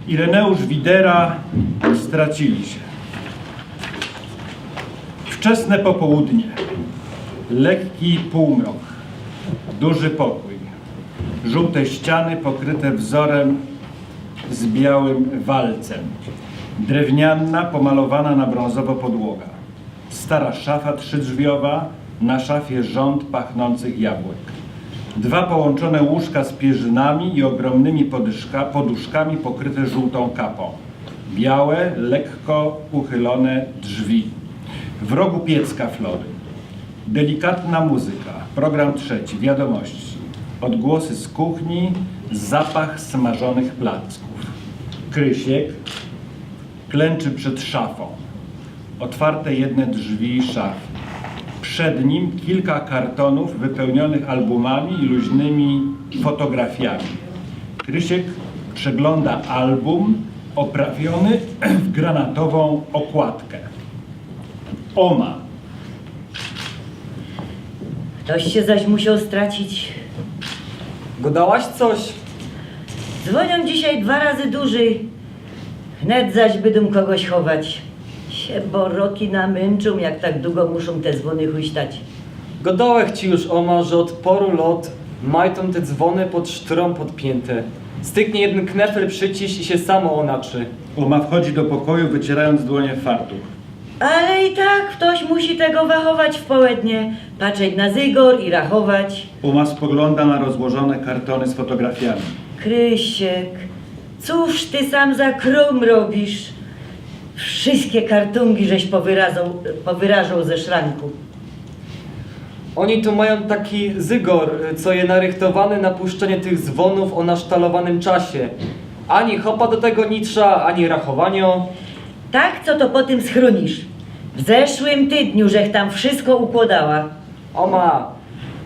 Ireneusz Widera stracili się. Wczesne popołudnie, lekki półmrok, duży pokój, żółte ściany pokryte wzorem z białym walcem, drewniana, pomalowana na brązowo podłoga, stara szafa trzydrzwiowa, na szafie rząd pachnących jabłek, dwa połączone łóżka z pierzynami i ogromnymi poduszkami pokryte żółtą kapą, białe, lekko uchylone drzwi, w rogu piec kaflowy, delikatna muzyka, program trzeci, wiadomości, odgłosy z kuchni, zapach smażonych placków. Krysiek klęczy przed szafą, otwarte jedne drzwi szafy. Przed nim kilka kartonów wypełnionych albumami i luźnymi fotografiami. Krysiek przegląda album oprawiony w granatową okładkę. Oma. Ktoś się zaś musiał stracić. Godałaś coś? Dzwonią dzisiaj 2 razy dłużej. Wnet zaś będą kogoś chować. Się boroki namęczą, jak tak długo muszą te dzwony huśtać. Godałech ci już, Oma, że od poru lot majtą te dzwony pod sztrą podpięte. Styknie jeden knefel przyciś i się samo onaczy. Oma wchodzi do pokoju, wycierając dłonie w fartuch. Ale i tak ktoś musi tego wachować w południe. Patrzeć na zygor i rachować. Oma spogląda na rozłożone kartony z fotografiami. Krysiek, cóż ty sam za krom robisz? Wszystkie kartunki żeś powyrażał ze szranku. Oni tu mają taki zygor, co je narychtowany na puszczenie tych dzwonów o nasztalowanym czasie. Ani hopa do tego nie trzeba, ani rachowanio. Tak, co to po tym schronisz? W zeszłym tydniu żech tam wszystko układała. Oma,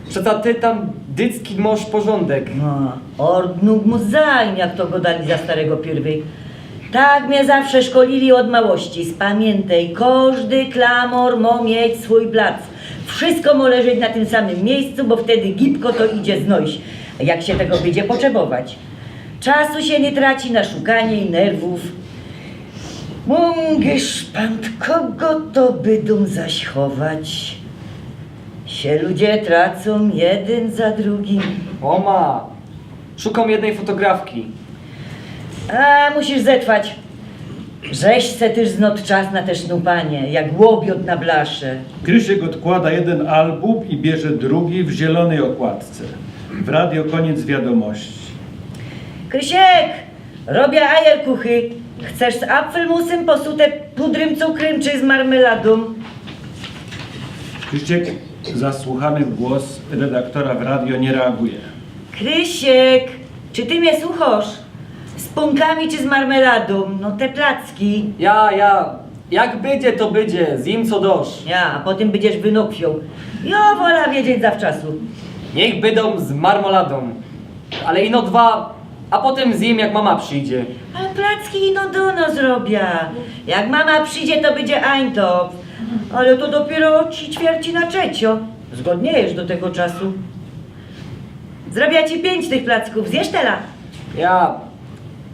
przeca ty tam dycki masz porządek. No, ordnung mu zajm, jak to go dali za starego pierwej. Tak mnie zawsze szkolili od małości. Spamiętaj, każdy klamor ma mieć swój plac. Wszystko ma leżeć na tym samym miejscu, bo wtedy gibko to idzie znojść, jak się tego będzie potrzebować. Czasu się nie traci na szukanie i nerwów. Mungisz pan, kogo to będą zaś chować? Się ludzie tracą jeden za drugim. Oma, szukam jednej fotografki. A, musisz zetrwać. Żeś se też znot czas na te sznupanie, jak łobiot na blasze. Krysiek odkłada jeden album i bierze drugi w zielonej okładce. W radio koniec wiadomości. Krysiek, robię ajerkuchy. Chcesz z apfelmusem posute pudrym cukrem czy z marmeladą? Krysiek, zasłuchany w głos redaktora w radio, nie reaguje. Krysiek, czy ty mnie słuchasz? Z pąkami czy z marmeladą? No te placki. Jak będzie, to będzie, zim co dosz. Ja, a potem będziesz wynokwiał. Ja wola wiedzieć zawczasu. Niech bydą z marmoladą. Ale ino 2, a potem zim jak mama przyjdzie. Ale placki ino duno zrobia. Jak mama przyjdzie, to będzie eintop. Ale to dopiero 3/4 na trzecio. Zgodniejesz do tego czasu. Zrobię ci 5 tych placków. Zjesz tela?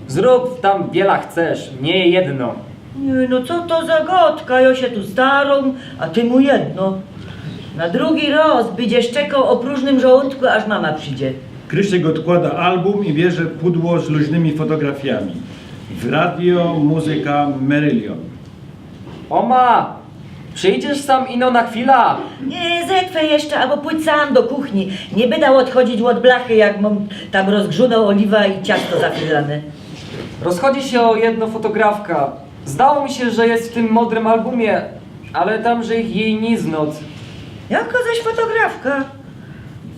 Zrób tam wiele chcesz, nie jedno. Nie, no co to za gotka? Ja się tu starą, a ty mu jedno. Na drugi raz będziesz czekał o próżnym żołądku, aż mama przyjdzie. Krysiek odkłada album i bierze pudło z luźnymi fotografiami. W radio muzyka Merylion. Oma, przyjdziesz sam ino na chwilę. Nie, zekwę jeszcze, albo pójdź sam do kuchni. Nie będę odchodzić od blachy, jak mam tam rozgrzunął oliwa i ciasto zafilane. Rozchodzi się o jedno fotografka. Zdało mi się, że jest w tym modrym albumie, ale tam, że ich jej nie znot. Jaka zaś fotografka?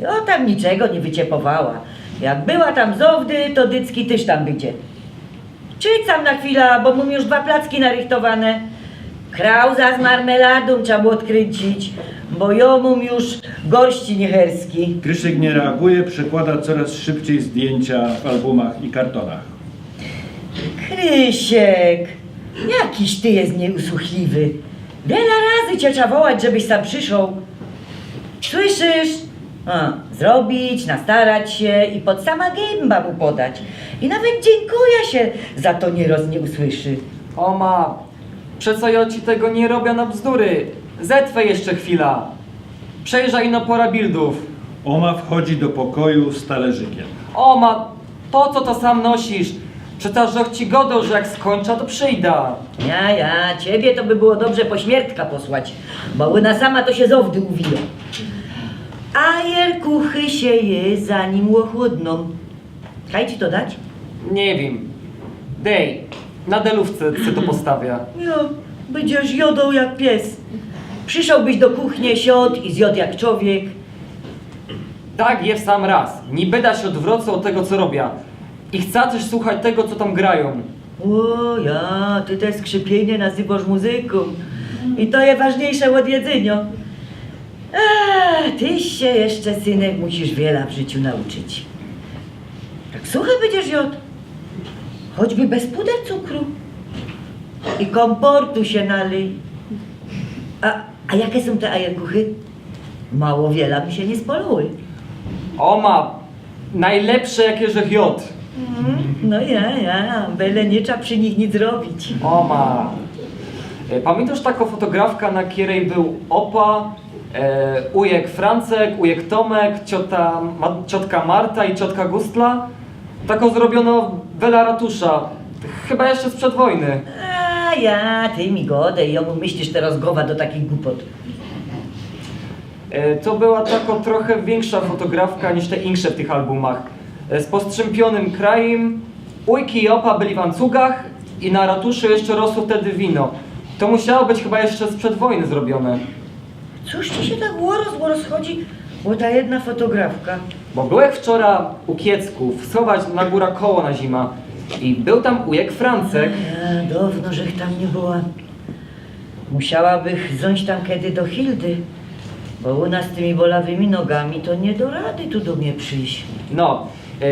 Ja tam niczego nie wyciepowała. Jak była tam zowdy, to dycki też tam będzie. Czyć sam na chwilę, bo mam już 2 placki narychtowane. Krauza z marmeladą trzeba było odkręcić, bo ja mam już gorści nieherski. Krysiek nie reaguje, przekłada coraz szybciej zdjęcia w albumach i kartonach. Krysiek, jakiś ty jest nieusłuchliwy. Wiele razy cię trzeba wołać, żebyś sam przyszedł. Słyszysz? Zrobić, nastarać się i pod sama gęba mu podać. i nawet dziękuję się za to nieraz nie usłyszy. Oma, przeco ja ci tego nie robię na bzdury. Zetrwę jeszcze chwila. Przejrzaj ino pora bildów. Oma wchodzi do pokoju z talerzykiem. Oma, po co to sam nosisz? Przecież żoch ci godą, że jak skończa, to przyjda. Ja, ciebie to by było dobrze pośmiertka posłać, bo łyna sama to się z owdy uwija. A jerkuchy się je, zanim ochłodną. Kaj ci to dać? Nie wiem. Dej, na delówce se to postawia. Jo, będziesz jodą jak pies. Przyszedłbyś do kuchni, siodł i zjadł jak człowiek. Tak je w sam raz. Nie będę się odwrócę od tego, co robię. I chcę też słuchać tego, co tam grają. O ja, ty te skrzypienie nazywasz muzyką. I to jest ważniejsze od jedzenia. Tyś się jeszcze, synek, musisz wiele w życiu nauczyć. Tak suche będziesz jadł. Choćby bez puder cukru. I komportu się nalej. A jakie są te ajerkuchy? Mało wiele mi się nie spolały. Oma, najlepsze jakie żech jod. No ja, byle nie trzeba przy nich nic robić. Oma. Pamiętasz taką fotografkę, na której był opa, ujek Francek, ujek Tomek, ciotka Marta i ciotka Gustla? Taką zrobiono wela ratusza. Chyba jeszcze sprzed wojny. Ty mi godej, jomu myślisz teraz głowa do takich głupot. To była taka trochę większa fotografka niż te insze w tych albumach. Z postrzępionym krajem, ujki i opa byli w ancugach i na ratuszu jeszcze rosło wtedy wino. To musiało być chyba jeszcze sprzed wojny zrobione. Cóż ci się tak łoros chodzi, bo ta jedna fotografka. Bo byłem wczoraj u Kiecków, schować na górę koło na zima. I był tam ujek Francek. Dawno, żech tam nie była. Musiałabych ząść tam kiedy do Hildy, bo u nas tymi bolawymi nogami to nie do rady tu do mnie przyjść. No,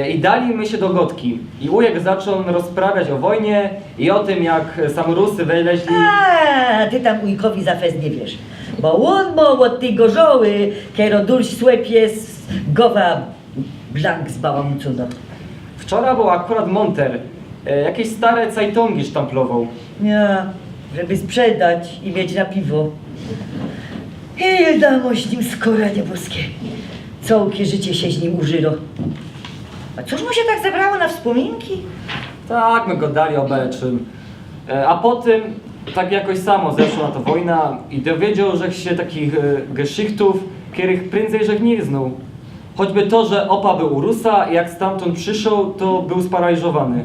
i dali my się do Gotki. I ujek zaczął rozprawiać o wojnie i o tym, jak sam Rusy weleźli. Ty tam ujkowi za fez nie wiesz, bo on był od tej gorzoły, kiero dulś słepie z gowa blank zbałamucono. Wczoraj był akurat monter. Jakieś stare cajtongi sztamplował. Ja, żeby sprzedać i mieć na piwo. Hilda moźnim skoranie boskie. Całkie życie się z nim użyło. A cóż mu się tak zebrało na wspominki? Tak, my go dali obeczym. A potem tak jakoś samo zeszła ta wojna i dowiedział, że się takich geschichtów, których prędzej żech nie znał. Choćby to, że opa był u Rusa i jak stamtąd przyszedł, to był sparaliżowany.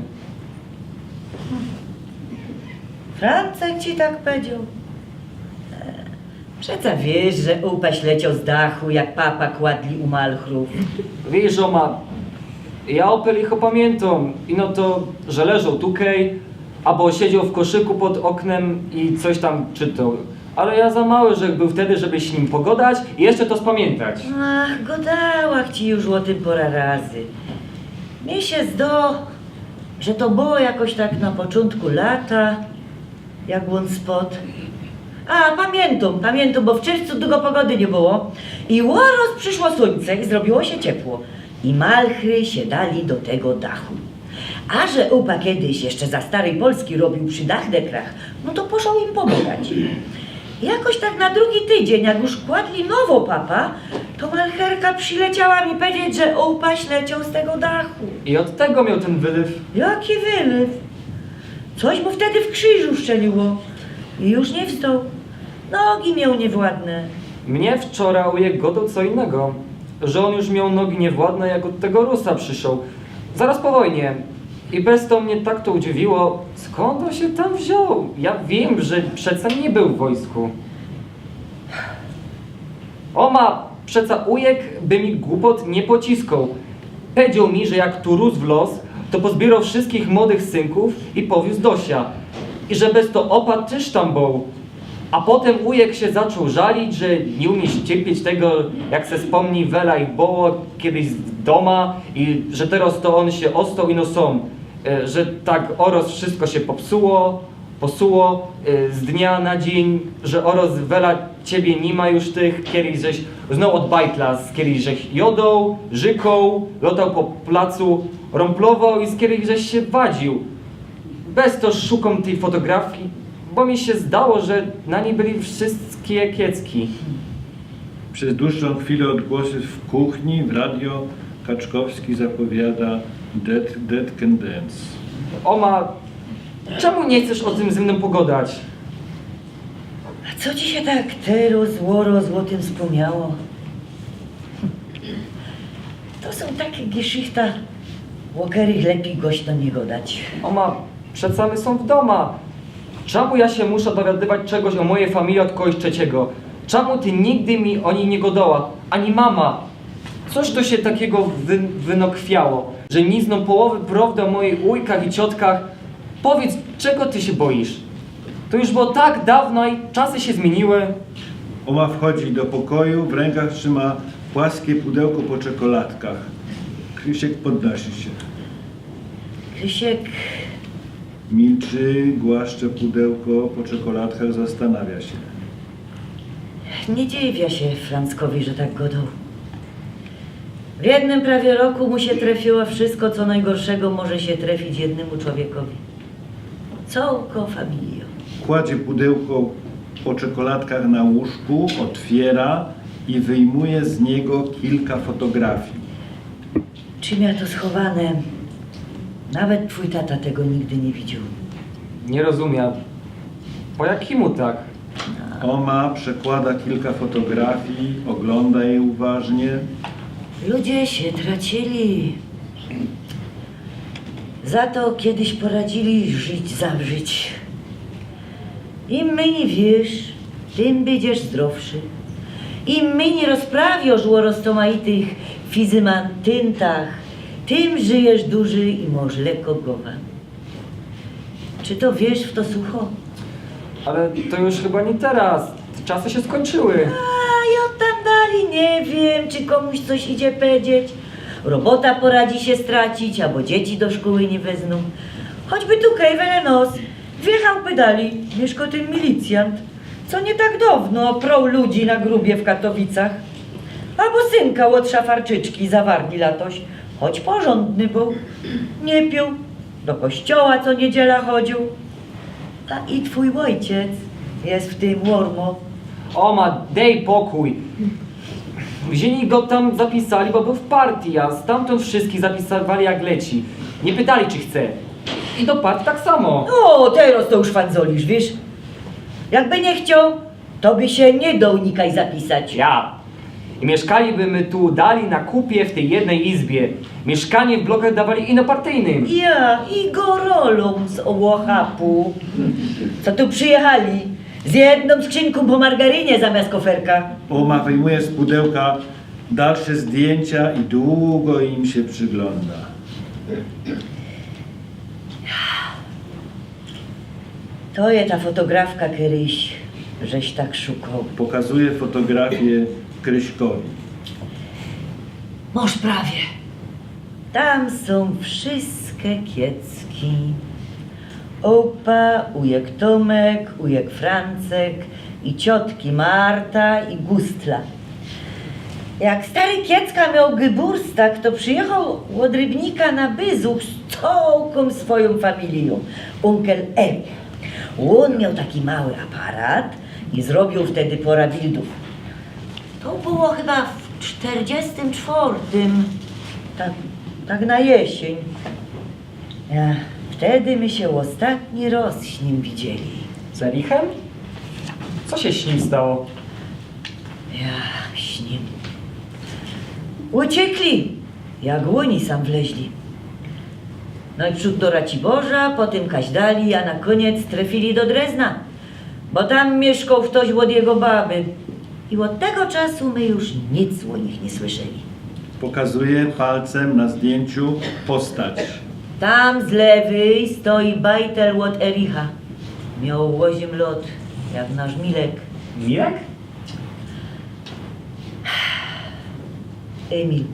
Francek ci tak powiedział. Przeca wiesz, że upaść leciał z dachu, jak papa kładli u malchrów. Wiesz, Oma, ja opel ich opamiętam. Ino to, że leżał tukej, albo siedział w koszyku pod oknem i coś tam czytał. Ale ja za mały, że był wtedy, żeby się nim pogodać i jeszcze to spamiętać. Ach, godałach ci już o tym pora razy. Mi się że to było jakoś tak na początku lata, jak on spod. Pamiętam, bo w czerwcu długo pogody nie było i łoros przyszło słońce i zrobiło się ciepło i malchry się dali do tego dachu. A że upa kiedyś jeszcze za starej Polski robił przy dachdekrach, no to poszło im pomagać. Jakoś tak na drugi tydzień, jak już kładli nowo papa, to malcherka przyleciała mi powiedzieć, że upaś leciał z tego dachu. I od tego miał ten wylew. Jaki wylew? Coś mu wtedy w krzyżu szczeliło i już nie wstał. Nogi miał niewładne. Mnie wczoraj ujek godał co innego. Że on już miał nogi niewładne, jak od tego Rusa przyszedł. Zaraz po wojnie. I bez to mnie tak to udziwiło, skąd on się tam wziął? Ja wiem, że przeca nie był w wojsku. Oma, przeca ujek by mi głupot nie pociskał. Powiedział mi, że jak tu rósł w los, to pozbierał wszystkich młodych synków i powiózł Dosia. I że bez to opa też tam był. A potem ujek się zaczął żalić, że nie umie cierpieć tego, jak se wspomni wela i było kiedyś z doma i że teraz to on się ostał i no są. Że tak oraz wszystko się posuło z dnia na dzień, że oraz wela ciebie nie ma już tych, kiedyś żeś znał od bajtlas, kiedyś żeś jodą, rzeką, lotał po placu, romplował i z kiedyś żeś się wadził. Bez to szukam tej fotografii, bo mi się zdało, że na niej byli wszystkie kiecki. Przez dłuższą chwilę odgłosy w kuchni, w radio Kaczkowski zapowiada Dead Can Dance. Oma, czemu nie chcesz o tym ze mną pogadać? A co ci się tak teraz zło tym wspomniało? To są takie geschichta, o których lepiej gośno nie gadać. Oma, przed my są w doma. Czemu ja się muszę dowiadywać czegoś o mojej familii od kogoś trzeciego? Czemu ty nigdy mi o niej nie godała? Ani mama? Coś to się takiego wynokwiało, że nie znam połowy prawdy o moich ujkach i ciotkach. Powiedz, czego ty się boisz? To już było tak dawno i czasy się zmieniły. Oma wchodzi do pokoju, w rękach trzyma płaskie pudełko po czekoladkach. Krzysiek podnosi się. Krysiek, Milczy, głaszcze pudełko po czekoladkach, zastanawia się. nie dziwia się Franckowi, że tak godał. W jednym prawie roku mu się trafiło wszystko, co najgorszego może się trafić jednemu człowiekowi. Całką familią. Kładzie pudełko po czekoladkach na łóżku, otwiera i wyjmuje z niego kilka fotografii. Czym ja to schowane? Nawet twój tata tego nigdy nie widział. Nie rozumiem. Po jakiemu tak? Oma przekłada kilka fotografii, ogląda je uważnie. Ludzie się tracili. Za to kiedyś poradzili żyć, zawrzeć. Im mniej wiesz, tym będziesz zdrowszy. Im mniej rozprawiasz o roztomaitych fizymantyntach, tym żyjesz duży i może lekko głowa. Czy to wiesz w to sucho? Ale to już chyba nie teraz. Czasy się skończyły. A ja tam dalej nie wiem, czy komuś coś idzie powiedzieć. Robota poradzi się stracić, albo dzieci do szkoły nie wezmą. Choćby tutaj nos wjechał pedali, mieszka ten milicjant, co nie tak dawno prął ludzi na grubie w Katowicach. Albo synka od szafarczyczki zawarli latoś, choć porządny był. Nie pił, do kościoła co niedziela chodził. A i twój ojciec jest w tym łormo. Oma, daj pokój. Wzięli go tam, zapisali, bo był w partii, a stamtąd wszystkich zapisywali jak leci. Nie pytali, czy chce. I do partii tak samo. No, teraz to już fanzolisz, wiesz? Jakby nie chciał, to by się nie dał nikaj zapisać. Ja. I mieszkaliby my tu dali na kupie w tej jednej izbie. Mieszkanie w blokach dawali inopartyjnym. Ja i gorolą z Ołochapu, co tu przyjechali z jedną skrzynką po margarynie zamiast koferka. Oma wyjmuje z pudełka dalsze zdjęcia i długo im się przygląda. To jest ta fotografka kiedyś, żeś tak szukał. Pokazuje fotografię Kryśkowi. Może prawie. Tam są wszystkie kiecki. Opa, ujek Tomek, ujek Francek i ciotki Marta i Gustla. Jak stary kiecka miał Gyburstak, to przyjechał od Rybnika na Byzuch z całą swoją familią. Onkel Emil. On miał taki mały aparat i zrobił wtedy pora bildów. To było chyba w 44. Tak na jesień. Ja, wtedy my się ostatni raz z nim widzieli. Z Erichem? Co się z nim stało? Ja, z nim. Uciekli, jak łoni sam wleźli. Najprzód do Raciborza, potem Kaźdali, a na koniec trafili do Drezna, bo tam mieszkał ktoś od jego baby. I od tego czasu my już nic o nich nie słyszeli. Pokazuje palcem na zdjęciu postać. Tam z lewej stoi bajtel od Ericha. Miał łozim lot, jak nasz Milek. Milek? Emil.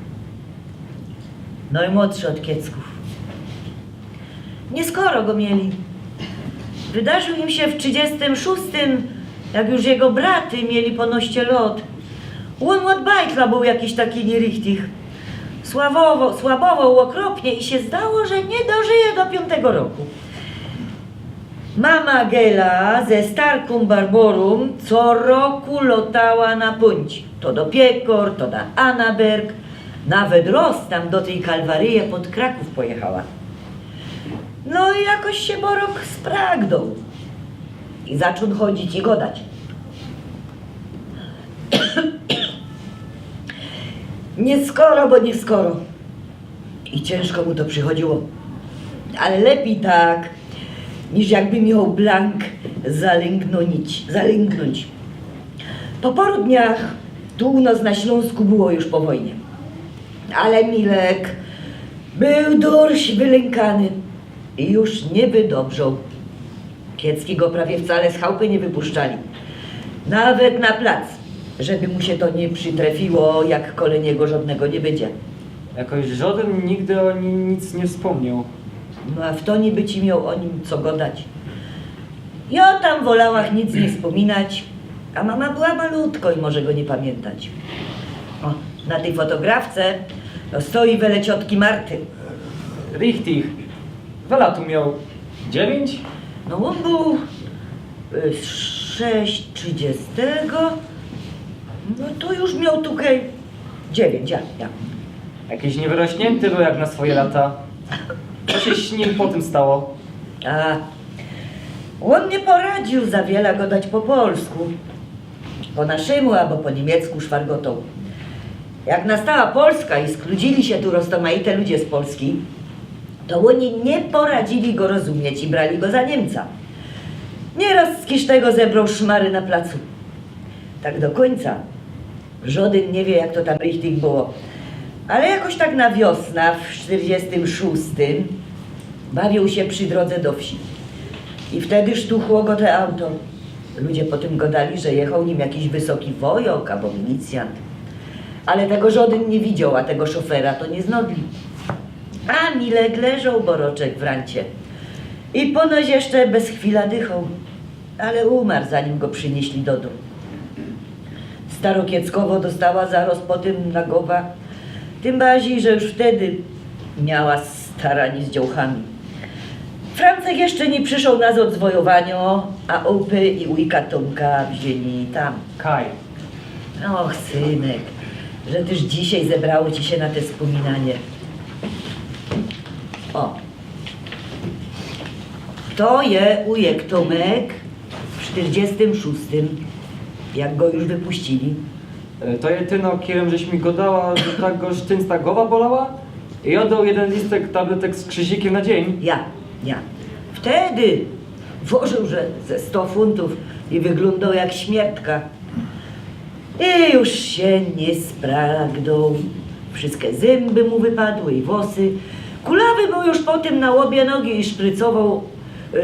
Najmłodszy od kiecków. Nie skoro go mieli. Wydarzył im się w 36 jak już jego braty mieli ponoście lot. On od bajtla był jakiś taki nierichtich. Słabował okropnie i się zdało, że nie dożyje do 5 roku. Mama Gela ze Starkum Barborum co roku lotała na punć. To do Piekor, to na Annaberg. Nawet Ros tam do tej Kalwaryje pod Kraków pojechała. No i jakoś się Borok spragdał. I zaczął chodzić i godać. Nie skoro, bo nie skoro. I ciężko mu to przychodziło. Ale lepiej tak, niż jakby miał blank zalęgnąć. Po paru dniach tu u nas na Śląsku było już po wojnie. Ale Milek był dość wylękany i już nie wydobrzał. Kiecki go prawie wcale z chałupy nie wypuszczali. Nawet na plac, żeby mu się to nie przytrafiło, jak koleniego żadnego nie będzie. Jakoś żaden nigdy o nim nic nie wspomniał. No a w to niby ci miał o nim co godać. Ja tam wolałach nic nie wspominać, a mama była malutko i może go nie pamiętać. O, na tej fotografce to stoi wele ciotki Marty. Richtig. Wela tu miał 9? No on był 6:30, no to już miał tutaj 9, ja. Jakiś niewyrośnięty był jak na swoje lata. Co się z nim potem stało? A on nie poradził za wiele godać po polsku. Po naszemu albo po niemiecku szwargotą. Jak nastała Polska i skludzili się tu rozmaite ludzie z Polski, to oni nie poradzili go rozumieć i brali go za Niemca. Nieraz z Kisztego zebrał szmary na placu. Tak do końca. Żaden nie wie, jak to tam richtig było. Ale jakoś tak na wiosna w 46 bawił się przy drodze do wsi. I wtedy sztuchło go te auto. Ludzie potem gadali, że jechał nim jakiś wysoki wojok albo milicjant. Ale tego żaden nie widział, a tego szofera to nie znodli. A Milek leżał Boroczek w rancie. I ponoć jeszcze bez chwila dychał. Ale umarł, zanim go przynieśli do domu. Starokieckowo dostała zaraz po tym na głowa. Tym bardziej, że już wtedy miała staranie z dziołchami. Francek jeszcze nie przyszedł nas od zwojowania, a Opy i ujka Tomka wzięli tam. Kaj. Och, synek, że też dzisiaj zebrało ci się na te wspominanie. O. To je ujek Tomek w 46, jak go już wypuścili. To jedyno, kierem żeś mi go dała, że tak go sztynsta głowa bolała i oddał jeden listek tabletek z krzyżykiem na dzień. Ja. Wtedy włożył, że ze 100 funtów i wyglądał jak śmiertka. I już się nie spragdał. Wszystkie zęby mu wypadły i włosy. Kulawy był już potem na łobie nogi i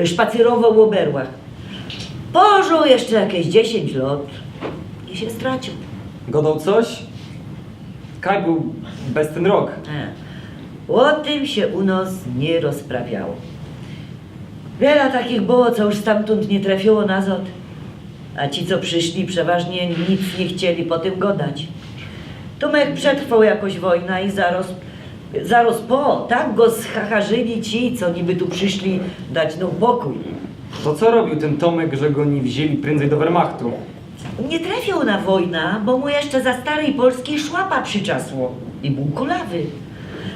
szpacerował w oberłach. Pożył jeszcze jakieś 10 lat i się stracił. Godał coś? Kaj był bez ten rok. O tym się u nas nie rozprawiało. Wiele takich było, co już stamtąd nie trafiło nazad. A ci, co przyszli, przeważnie nic nie chcieli po tym godać. Tomek przetrwał jakoś wojna i zaraz po, tak go schacharzyli ci, co niby tu przyszli dać no pokój. To co robił ten Tomek, że go nie wzięli prędzej do Wehrmachtu? Nie trafiał na wojnę, bo mu jeszcze za starej Polski szłapa przyczasło i był kulawy.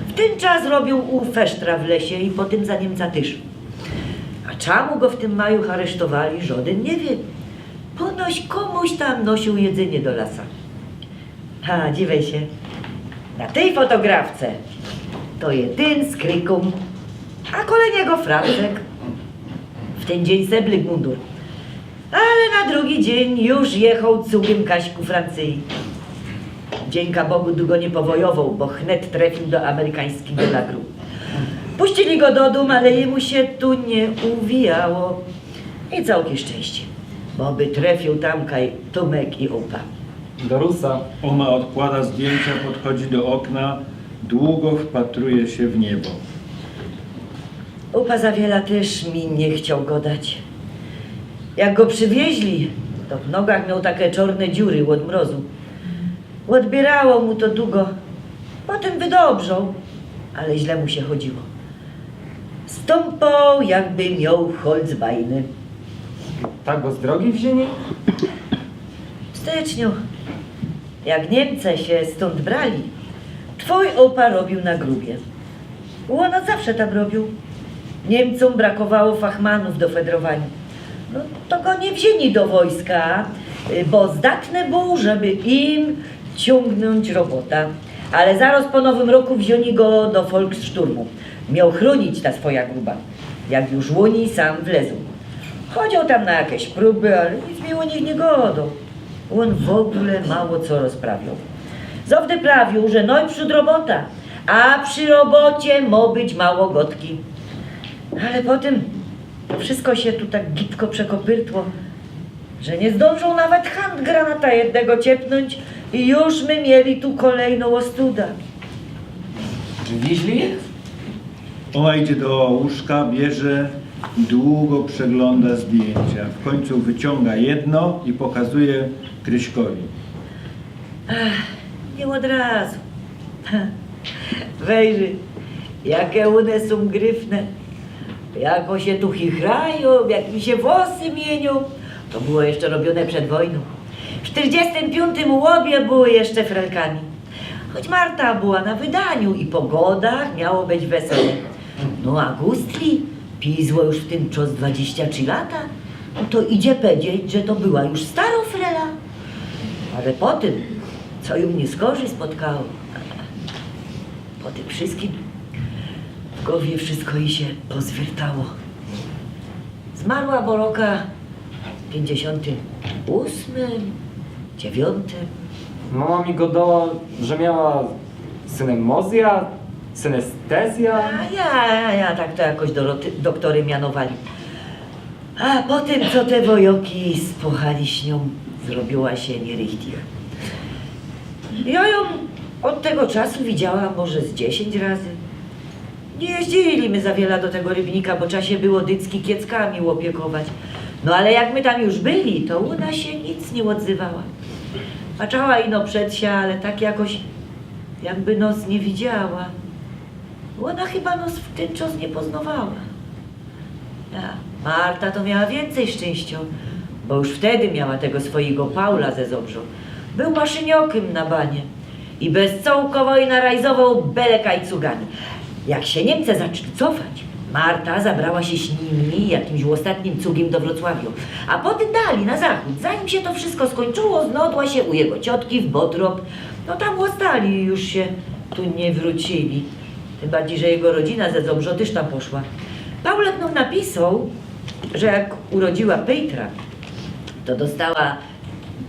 W ten czas robił u Fesztra w lesie i potem za Niemca też. A czemu go w tym maju aresztowali, żaden nie wie. Ponoć komuś tam nosił jedzenie do lasa. Ha, dziwię się. Na tej fotografce to jeden z Krykum, a koleniego Francek. W ten dzień seblyk mundur. Ale na drugi dzień już jechał cugiem Kaśku Francji. Dzięka Bogu długo nie powojował, bo chnet trafił do amerykańskiego lagru. Puścili go do domu, ale jemu się tu nie uwijało. I całkiem szczęście, bo by trafił tam kaj Tomek i Opa. Do Rusa. Oma odkłada zdjęcia, podchodzi do okna, długo wpatruje się w niebo. Opa za wiele też mi nie chciał godać. Jak go przywieźli, to w nogach miał takie czarne dziury od mrozu. Odbierało mu to długo, potem wydobrzał, ale źle mu się chodziło. Stąpał, jakby miał Holzbeiny. Tak go z drogi wzięli? W styczniu, jak Niemcy się stąd brali, twój opa robił na grubie. On od zawsze tam robił. Niemcom brakowało fachmanów do fedrowania. No to go nie wzięli do wojska, bo zdatny był, żeby im ciągnąć robota. Ale zaraz po nowym roku wzięli go do Volkssturmu. Miał chronić ta swoja gruba. Jak już łoni sam wlezł. Chodził tam na jakieś próby, ale nic mi o nich nie godał. On w ogóle mało co rozprawiał. Zawdy prawił, że no i przód robota, a przy robocie mo być mało gotki. Ale potem to wszystko się tu tak gitko przekopyrtło, że nie zdążą nawet handgranata jednego ciepnąć i już my mieli tu kolejną ostudę. Wiźli? Ona idzie do łóżka, bierze, długo przegląda zdjęcia. W końcu wyciąga jedno i pokazuje Kryśkowi. Nie od razu. Wejrzy, jakie one są gryfne. Jako się tu chichrają, jak mi się włosy mienią. To było jeszcze robione przed wojną. W 45 łobie były jeszcze frelkami. Choć Marta była na wydaniu i po godach miało być wesele. No a Gustli pizło już w tym czas 23 lata. No to idzie powiedzieć, że to była już staro frela. Ale po tym, co ją nie skorzy spotkało, po tym wszystkim w głowie wszystko jej się pozwiertało. Zmarła bo roka 58, 9. Mama mi godała, że miała synemozja, synestezja. Ja tak to jakoś doktory mianowali. A po tym, co te wojoki spochali śnią, zrobiła się nierychtig. Ja ją od tego czasu widziałam może z 10 razy. Nie jeździli my za wiele do tego rybnika, bo trzeba się było dycki kieckami opiekować. No ale jak my tam już byli, to ona się nic nie odzywała. Patrzała ino przed się, ale tak jakoś jakby nos nie widziała. Ona chyba nos w ten czas nie poznawała. Marta to miała więcej szczęścia, bo już wtedy miała tego swojego Paula ze Zobrzu. Był maszyniokiem na banie i bezcołkowo i narajzował bele kajcugami. Jak się Niemcy zaczęli cofać, Marta zabrała się z nimi jakimś ostatnim cugiem do Wrocławiu, a potem dali na zachód. Zanim się to wszystko skończyło, znodła się u jego ciotki w Botrop. No tam ostali i już się tu nie wrócili. Tym bardziej, że jego rodzina ze Zobrzo też tam poszła. Paulek nam napisał, że jak urodziła Pejtra, to dostała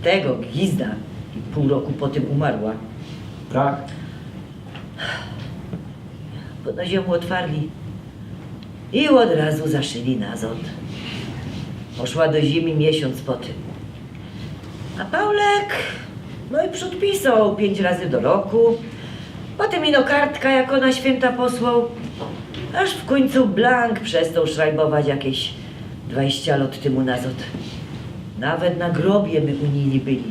tego gwizda i pół roku po tym umarła. Tak. Pod na ziemię otwarli i od razu zaszyli na ząd. Poszła do ziemi miesiąc po tym. A Paulek, no i przód pisał 5 razy do roku. Potem ino kartka, jak ona święta posłał. Aż w końcu Blank przestał szrajbować jakieś 20 lat temu nazad. Nawet na grobie my u nili byli.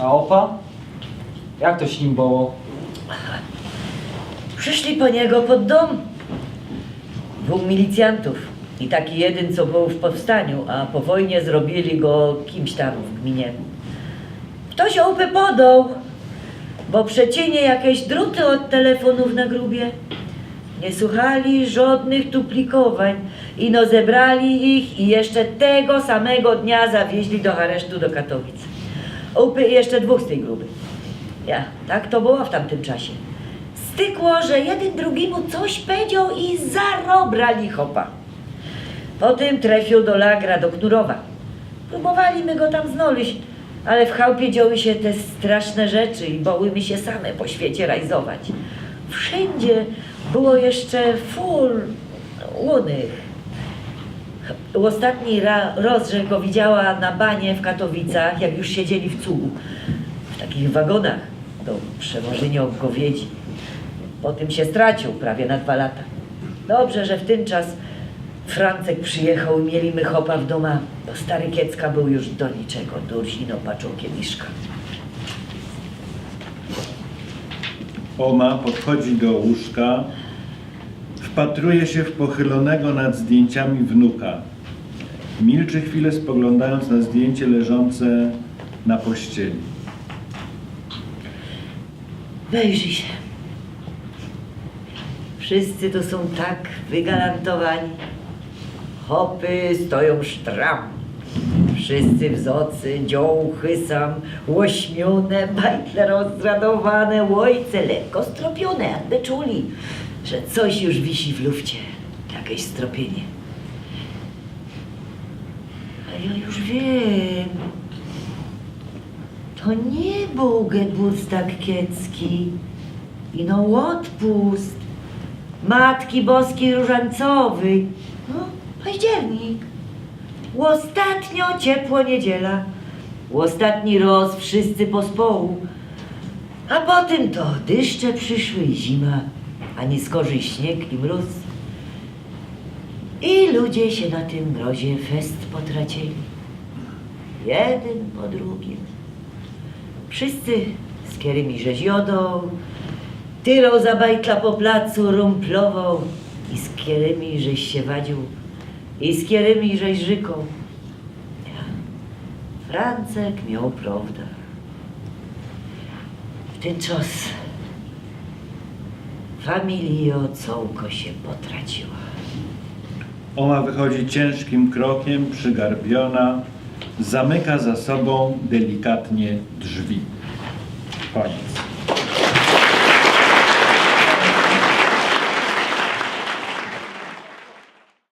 A opa? Jak to ślimboło? Przyszli po niego pod dom. 2 milicjantów i taki jeden, co był w powstaniu, a po wojnie zrobili go kimś tam w gminie. Ktoś opy podał, bo przecienie jakieś druty od telefonów na grubie. Nie słuchali żadnych tuplikowań. Ino zebrali ich i jeszcze tego samego dnia zawieźli do aresztu do Katowic. Upy i jeszcze 2 z tej gruby. Tak to było w tamtym czasie. Stykło, że jeden drugiemu coś powiedział i zarobrali chopa. Potem trafił do lagra, do Knurowa. Próbowali my go tam znaleźć, ale w chałupie działy się te straszne rzeczy i bołymy się same po świecie rajzować. Wszędzie było jeszcze full łonych. Ostatni raz, że go widziała na banie w Katowicach, jak już siedzieli w cugu, w takich wagonach do przewożenia gowiedzi. Potem się stracił prawie na 2 lata. Dobrze, że w ten czas Francek przyjechał i mieliśmy chopa w doma, bo stary Kiecka był już do niczego, dursino patrzą kieliszka. Oma podchodzi do łóżka, wpatruje się w pochylonego nad zdjęciami wnuka. Milczy chwilę, spoglądając na zdjęcie leżące na pościeli. Wejrzyj się. Wszyscy to są tak wygalantowani. Hopy stoją sztram. Wszyscy w zocy, dziołchy sam, łośmione, bajtle rozradowane, łojce lekko stropione, jakby czuli, że coś już wisi w lufcie, jakieś stropienie. A ja już wiem, to nie był Geburtstag Kiecki, ino odpust Matki Boskiej Różańcowej. No, październik. Ostatnio ciepło niedziela. Ostatni roz wszyscy pospołu. A potem to deszcze przyszły i zima, a nieskorzy śnieg i mróz. I ludzie się na tym mrozie fest potracili. Jeden po drugim. Wszyscy z kierymi żeś jodą, tyrą za bajtla po placu rumplował i z kierymi żeś się wadził i z kierymi żeś żykał. Ja, Francek miał prawdę. W ten czas familio cołko się potraciła. Oma wychodzi ciężkim krokiem, przygarbiona, zamyka za sobą delikatnie drzwi. Koniec.